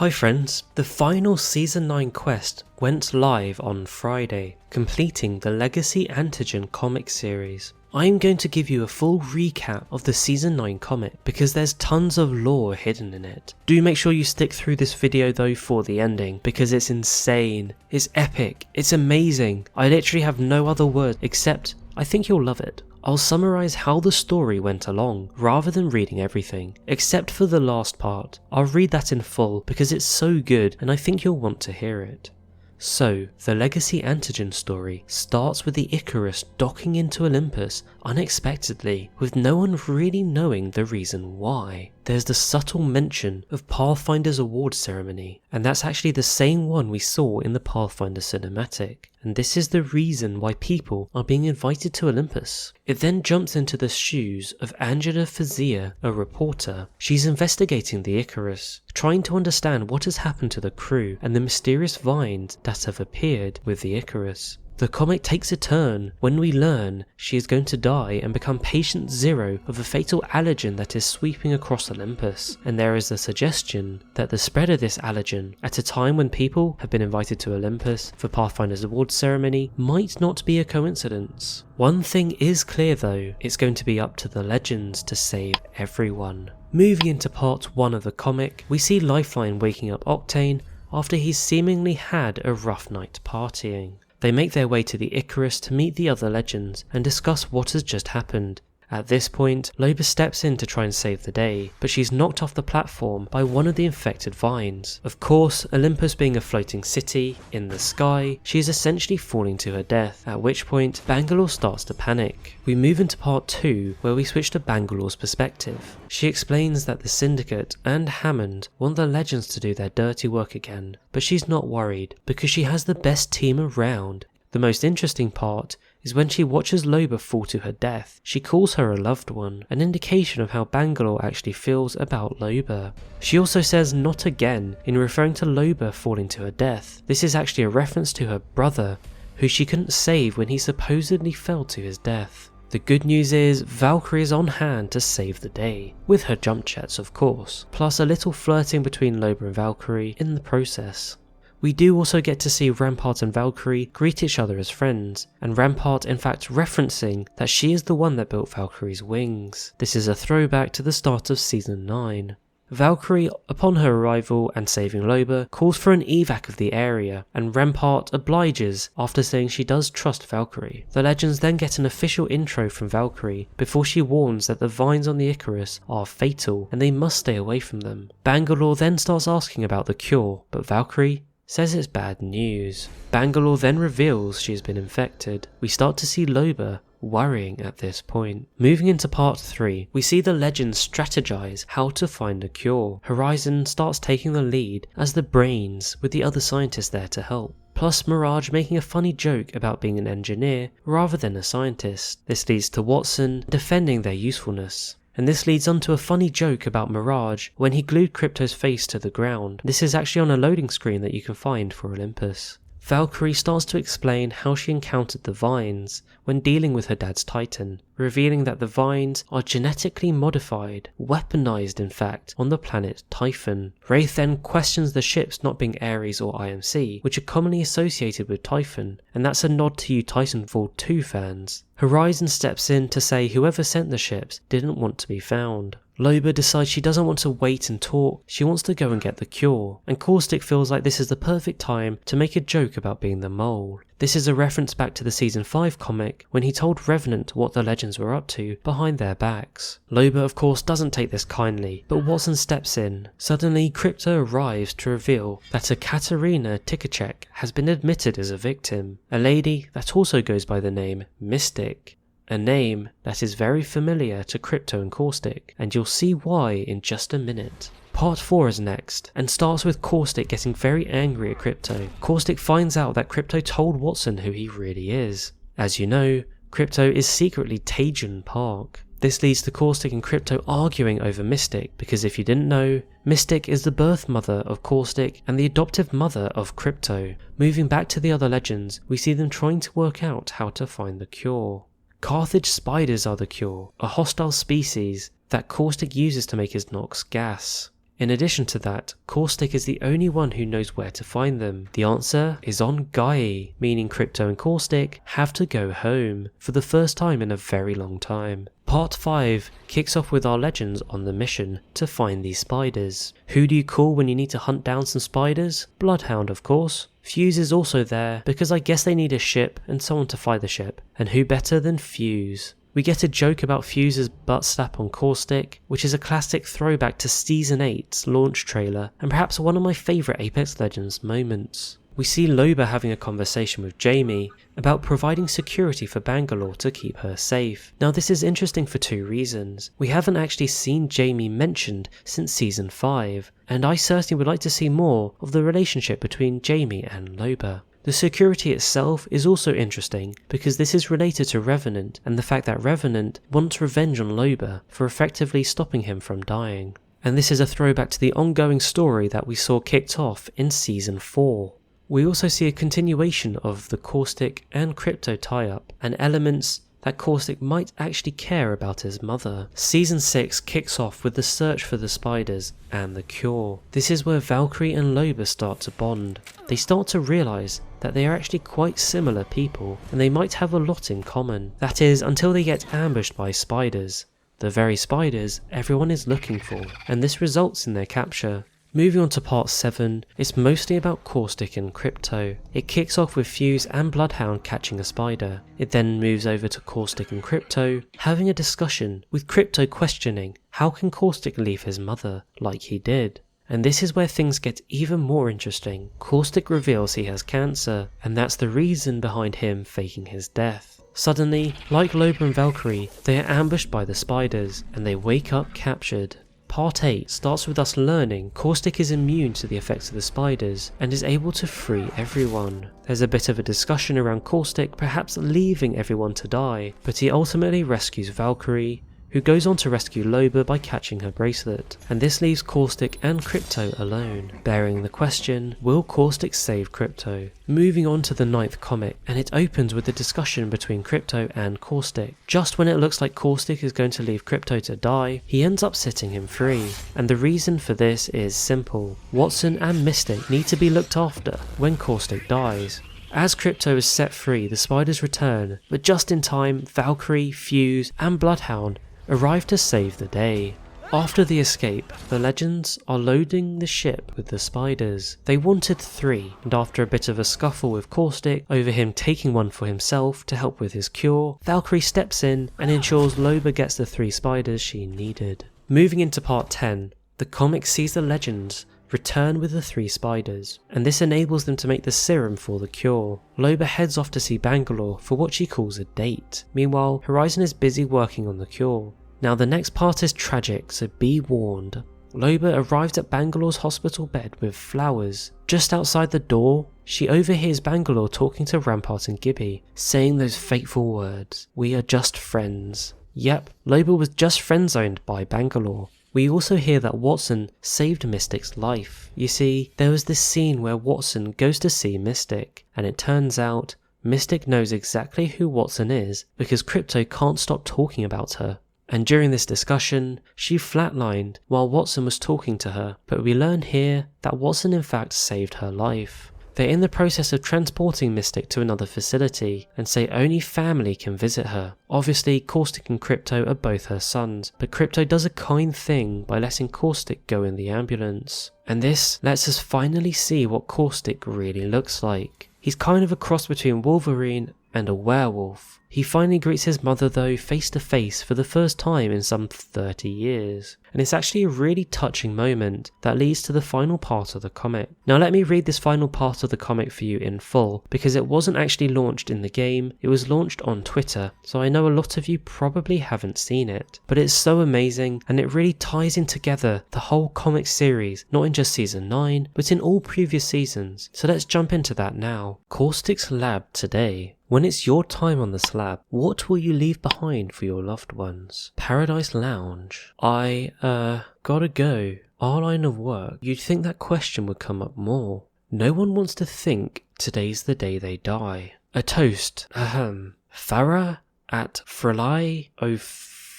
Hi friends, the final Season 9 quest went live on Friday, completing the Legacy Antigen Comic series. I am going to give you a full recap of the Season 9 comic because there's tons of lore hidden in it. Do make sure you stick through this video though for the ending because it's insane, it's epic, it's amazing. I literally have no other word except I think you'll love it. I'll summarise how the story went along rather than reading everything, except for the last part. I'll read that in full because it's so good and I think you'll want to hear it. So, the Legacy Antigen story starts with the Iccarus docking into Olympus unexpectedly, with no one really knowing the reason why. There's the subtle mention of Pathfinder's award ceremony, and that's actually the same one we saw in the Pathfinder cinematic, and this is the reason why people are being invited to Olympus. It then jumps into the shoes of Angela Fazia, a reporter. She's investigating the Iccarus, trying to understand what has happened to the crew and the mysterious vines that have appeared with the Iccarus. The comic takes a turn when we learn she is going to die and become patient zero of a fatal allergen that is sweeping across Olympus, and there is a suggestion that the spread of this allergen at a time when people have been invited to Olympus for Pathfinder's award ceremony might not be a coincidence. One thing is clear though, it's going to be up to the legends to save everyone. Moving into part 1 of the comic, we see Lifeline waking up Octane after he's seemingly had a rough night partying. They make their way to the Iccarus to meet the other legends and discuss what has just happened. At this point, Loba steps in to try and save the day, but she's knocked off the platform by one of the infected vines. Of course, Olympus being a floating city in the sky, she is essentially falling to her death, at which point Bangalore starts to panic. We move into part 2 where we switch to Bangalore's perspective. She explains that the Syndicate and Hammond want the legends to do their dirty work again, but she's not worried because she has the best team around. The most interesting part is when she watches Loba fall to her death. She calls her a loved one, an indication of how Bangalore actually feels about Loba. She also says not again in referring to Loba falling to her death. This is actually a reference to her brother, who she couldn't save when he supposedly fell to his death. The good news is Valkyrie is on hand to save the day, with her jump jets of course, plus a little flirting between Loba and Valkyrie in the process. We do also get to see Rampart and Valkyrie greet each other as friends, and Rampart in fact referencing that she is the one that built Valkyrie's wings. This is a throwback to the start of Season 9. Valkyrie, upon her arrival and saving Loba, calls for an evac of the area, and Rampart obliges after saying she does trust Valkyrie. The legends then get an official intro from Valkyrie before she warns that the vines on the Iccarus are fatal and they must stay away from them. Bangalore then starts asking about the cure, but Valkyrie says it's bad news. Bangalore then reveals she has been infected. We start to see Loba worrying at this point. Moving into part 3, we see the legends strategize how to find a cure. Horizon starts taking the lead as the brains with the other scientists there to help. Plus Mirage making a funny joke about being an engineer rather than a scientist. This leads to Watson defending their usefulness. And this leads on to a funny joke about Mirage when he glued Crypto's face to the ground. This is actually on a loading screen that you can find for Olympus. Valkyrie starts to explain how she encountered the vines when dealing with her dad's Titan, revealing that the vines are genetically modified, weaponized in fact, on the planet Typhon. Wraith then questions the ships not being Ares or IMC, which are commonly associated with Typhon, and that's a nod to you Titanfall 2 fans. Horizon steps in to say whoever sent the ships didn't want to be found. Loba decides she doesn't want to wait and talk, she wants to go and get the cure, and Caustic feels like this is the perfect time to make a joke about being the mole. This is a reference back to the Season 5 comic when he told Revenant what the legends were up to behind their backs. Loba of course doesn't take this kindly, but Watson steps in. Suddenly Crypto arrives to reveal that a Katerina Tikacek has been admitted as a victim, a lady that also goes by the name Mystic. A name that is very familiar to Crypto and Caustic, and you'll see why in just a minute. Part 4 is next, and starts with Caustic getting very angry at Crypto. Caustic finds out that Crypto told Watson who he really is. As you know, Crypto is secretly Tajan Park. This leads to Caustic and Crypto arguing over Mystic, because if you didn't know, Mystic is the birth mother of Caustic and the adoptive mother of Crypto. Moving back to the other legends, we see them trying to work out how to find the cure. Carthage spiders are the cure, a hostile species that Caustic uses to make his Nox gas. In addition to that, Caustic is the only one who knows where to find them. The answer is on Gaia, meaning Crypto and Caustic have to go home for the first time in a very long time. Part 5 kicks off with our legends on the mission to find these spiders. Who do you call when you need to hunt down some spiders? Bloodhound, of course. Fuse is also there because I guess they need a ship and someone to fly the ship. And who better than Fuse? We get a joke about Fuse's butt slap on Caustic, which is a classic throwback to Season 8's launch trailer and perhaps one of my favourite Apex Legends moments. We see Loba having a conversation with Jamie about providing security for Bangalore to keep her safe. Now this is interesting for 2 reasons. We haven't actually seen Jamie mentioned since Season 5, and I certainly would like to see more of the relationship between Jamie and Loba. The security itself is also interesting because this is related to Revenant and the fact that Revenant wants revenge on Loba for effectively stopping him from dying. And this is a throwback to the ongoing story that we saw kicked off in Season 4. We also see a continuation of the Caustic and Crypto tie-up and elements that Caustic might actually care about his mother. Season 6 kicks off with the search for the spiders and the cure. This is where Valkyrie and Loba start to bond. They start to realise that they are actually quite similar people and they might have a lot in common. That is, until they get ambushed by spiders. The very spiders everyone is looking for, and this results in their capture. Moving on to part 7, it's mostly about Caustic and Crypto. It kicks off with Fuse and Bloodhound catching a spider. It then moves over to Caustic and Crypto having a discussion, with Crypto questioning how can Caustic leave his mother like he did. And this is where things get even more interesting. Caustic reveals he has cancer, and that's the reason behind him faking his death. Suddenly, like Loba and Valkyrie, they are ambushed by the spiders, and they wake up captured. Part 8 starts with us learning Caustic is immune to the effects of the spiders and is able to free everyone. There's a bit of a discussion around Caustic perhaps leaving everyone to die, but he ultimately rescues Valkyrie, who goes on to rescue Loba by catching her bracelet, and this leaves Caustic and Crypto alone, bearing the question, will Caustic save Crypto? Moving on to the 9th comic, and it opens with a discussion between Crypto and Caustic. Just when it looks like Caustic is going to leave Crypto to die, he ends up setting him free, and the reason for this is simple. Watson and Mystic need to be looked after when Caustic dies. As Crypto is set free, the spiders return, but just in time, Valkyrie, Fuse and Bloodhound arrive to save the day. After the escape, the legends are loading the ship with the spiders. They wanted 3, and after a bit of a scuffle with Caustic over him taking one for himself to help with his cure, Valkyrie steps in and ensures Loba gets the 3 spiders she needed. Moving into part 10, the comic sees the legends return with the 3 spiders, and this enables them to make the serum for the cure. Loba heads off to see Bangalore for what she calls a date. Meanwhile, Horizon is busy working on the cure. Now the next part is tragic, so be warned. Loba arrives at Bangalore's hospital bed with flowers. Just outside the door, she overhears Bangalore talking to Rampart and Gibby, saying those fateful words, "We are just friends." Yep, Loba was just friend-zoned by Bangalore. We also hear that Watson saved Mystic's life. You see, there was this scene where Watson goes to see Mystic, and it turns out Mystic knows exactly who Watson is because Crypto can't stop talking about her. And during this discussion, she flatlined while Watson was talking to her, but we learn here that Watson in fact saved her life. They're in the process of transporting Mystic to another facility and say only family can visit her. Obviously, Caustic and Crypto are both her sons, but Crypto does a kind thing by letting Caustic go in the ambulance. And this lets us finally see what Caustic really looks like. He's kind of a cross between Wolverine and a werewolf. He finally greets his mother though face to face for the first time in some 30 years. And it's actually a really touching moment that leads to the final part of the comic. Now let me read this final part of the comic for you in full, because it wasn't actually launched in the game, it was launched on Twitter, so I know a lot of you probably haven't seen it. But it's so amazing, and it really ties in together the whole comic series, not in just season 9, but in all previous seasons. So let's jump into that now. Caustic's lab today. When it's your time on the slab, what will you leave behind for your loved ones? Paradise Lounge. Gotta go. Our line of work. You'd think that question would come up more. No one wants to think today's the day they die. A toast. Farah at Frelai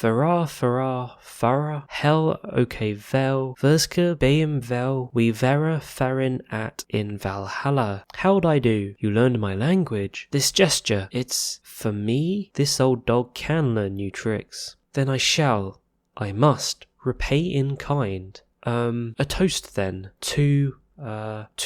Farah, Hell, okay, Vel, Verska, Bayam Vel, we Vera, Farin at in Valhalla. How'd I do? You learned my language. This gesture, it's for me? This old dog can learn new tricks. Then I must, repay in kind. A toast then, to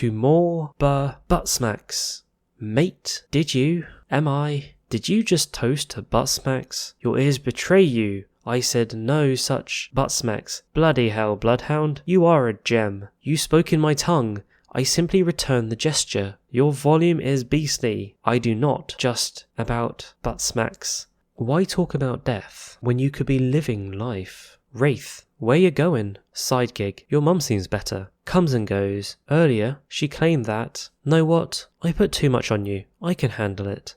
more, butt smacks. Mate, did you just toast to butt smacks? Your ears betray you. I said no such butt smacks. Bloody hell, bloodhound, you are a gem. You spoke in my tongue. I simply returned the gesture. Your volume is beastly. I do not just about butt smacks. Why talk about death when you could be living life? Wraith, where you going? Side gig, your mum seems better. Comes and goes. Earlier, she claimed that. Know what? I put too much on you. I can handle it.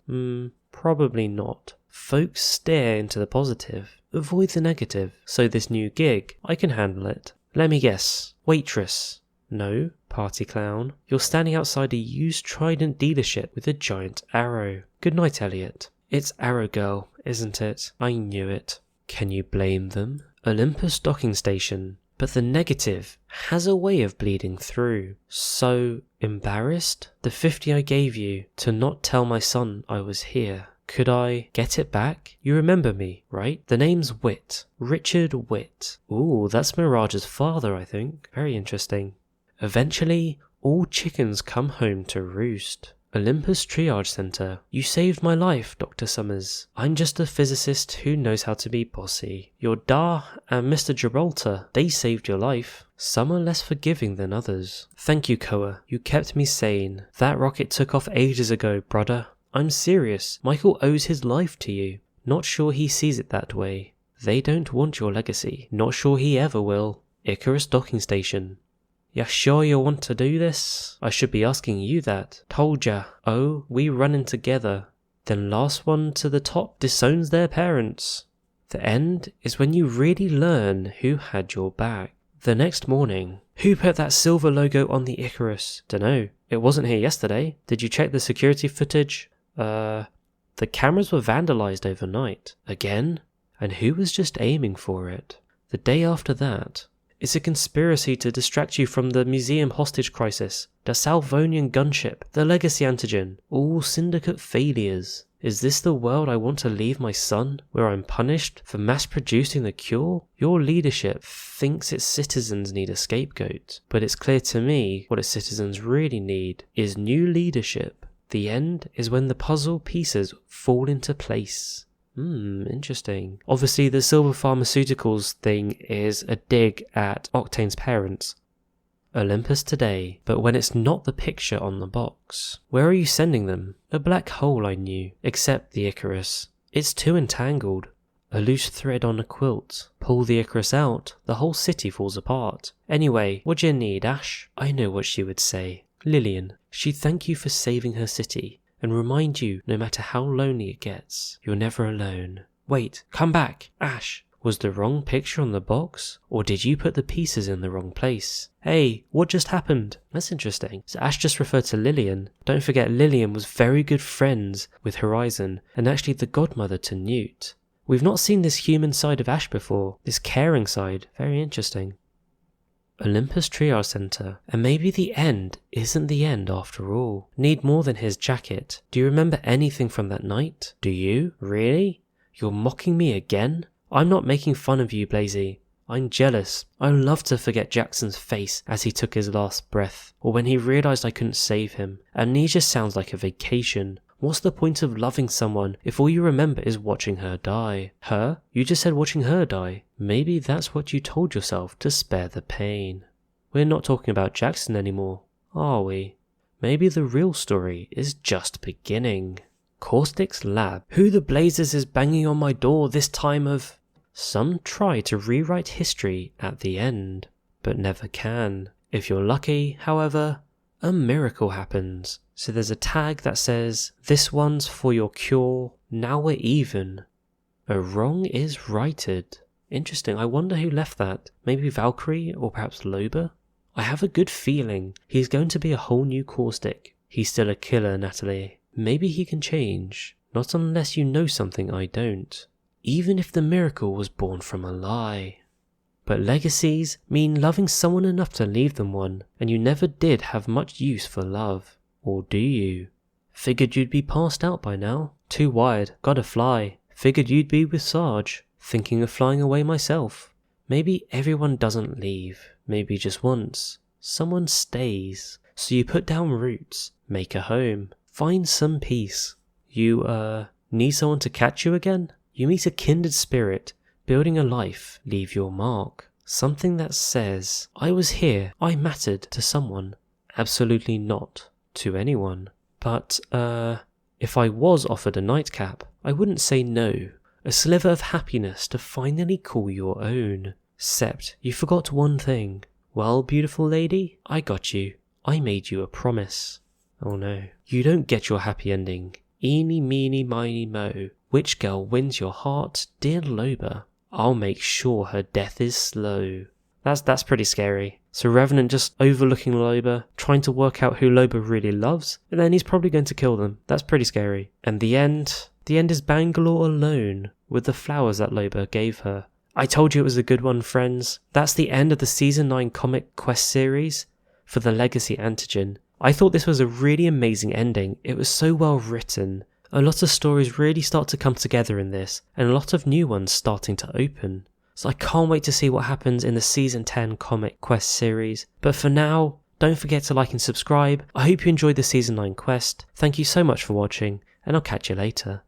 Probably not. Folks stare into the positive. Avoid the negative. So this new gig, I can handle it. Let me guess. Waitress. No. Party clown. You're standing outside a used Trident dealership with a giant arrow. Good night, Elliot. It's Arrow Girl, isn't it? I knew it. Can you blame them? Olympus docking station. But the negative has a way of bleeding through. So embarrassed? The 50 I gave you to not tell my son I was here. Could I get it back? You remember me, right? The name's Witt. Richard Witt. Ooh, that's Mirage's father, I think. Very interesting. Eventually, all chickens come home to roost. Olympus Triage Center. You saved my life, Dr. Summers. I'm just a physicist who knows how to be bossy. Your Da and Mr. Gibraltar, they saved your life. Some are less forgiving than others. Thank you, Koa. You kept me sane. That rocket took off ages ago, brother. I'm serious. Michael owes his life to you. Not sure he sees it that way. They don't want your legacy. Not sure he ever will. Iccarus docking station. Ya sure you want to do this? I should be asking you that. Told ya. Oh, we running together. Then last one to the top disowns their parents. The end is when you really learn who had your back. The next morning, who put that silver logo on the Iccarus? Dunno. It wasn't here yesterday. Did you check the security footage? The cameras were vandalized overnight. Again? And who was just aiming for it? The day after that, it's a conspiracy to distract you from the museum hostage crisis, the Salvonian gunship, the Legacy Antigen, all syndicate failures. Is this the world I want to leave my son, where I'm punished for mass-producing the cure? Your leadership thinks its citizens need a scapegoat, but it's clear to me what its citizens really need is new leadership. The end is when the puzzle pieces fall into place. Interesting. Obviously the Silver Pharmaceuticals thing is a dig at Octane's parents. Olympus today, but when it's not the picture on the box. Where are you sending them? A black hole, I knew, except the Iccarus. It's too entangled. A loose thread on a quilt. Pull the Iccarus out, the whole city falls apart. Anyway, what do you need, Ash? I know what she would say. Lillian. She'd thank you for saving her city, and remind you, no matter how lonely it gets, you're never alone. Wait, come back! Ash! Was the wrong picture on the box? Or did you put the pieces in the wrong place? Hey, what just happened? That's interesting. So Ash just referred to Lillian. Don't forget Lillian was very good friends with Horizon, and actually the godmother to Newt. We've not seen this human side of Ash before, this caring side. Very interesting. Olympus Triage Center, and maybe the end isn't the end after all. Need more than his jacket. Do you remember anything from that night? Do you? Really? You're mocking me again? I'm not making fun of you, Blazy. I'm jealous. I'd love to forget Jackson's face as he took his last breath, or when he realized I couldn't save him. Amnesia sounds like a vacation. What's the point of loving someone if all you remember is watching her die? Her? You just said watching her die. Maybe that's what you told yourself to spare the pain. We're not talking about Jackson anymore, are we? Maybe the real story is just beginning. Caustic's lab. Who the blazes is banging on my door this time of... Some try to rewrite history at the end, but never can. If you're lucky, however, a miracle happens. So there's a tag that says, this one's for your cure, now we're even. A wrong is righted. Interesting, I wonder who left that. Maybe Valkyrie or perhaps Loba? I have a good feeling he's going to be a whole new Caustic. He's still a killer, Natalie. Maybe he can change. Not unless you know something I don't. even if the miracle was born from a lie. But legacies mean loving someone enough to leave them one, and you never did have much use for love. Or do you? Figured you'd be passed out by now. Too wired, gotta fly. Figured you'd be with Sarge. Thinking of flying away myself. Maybe everyone doesn't leave. Maybe just once. Someone stays. So you put down roots. Make a home. Find some peace. You, need someone to catch you again? You meet a kindred spirit. Building a life. Leave your mark. Something that says, I was here. I mattered to someone. Absolutely not to anyone. But, if I was offered a nightcap, I wouldn't say no. A sliver of happiness to finally call your own. Except you forgot one thing. Well, beautiful lady, I got you. I made you a promise. Oh no. You don't get your happy ending. Eeny, meeny, miny, mo. Which girl wins your heart, dear Loba? I'll make sure her death is slow. That's pretty scary. So Revenant just overlooking Loba, trying to work out who Loba really loves, and then he's probably going to kill them. That's pretty scary. And the end is Bangalore alone, with the flowers that Loba gave her. I told you it was a good one, friends. That's the end of the Season 9 comic quest series for the Legacy Antigen. I thought this was a really amazing ending. It was so well written. A lot of stories really start to come together in this, and a lot of new ones starting to open. So I can't wait to see what happens in the Season 10 comic quest series. But for now, don't forget to like and subscribe. I hope you enjoyed the Season 9 quest. Thank you so much for watching, and I'll catch you later.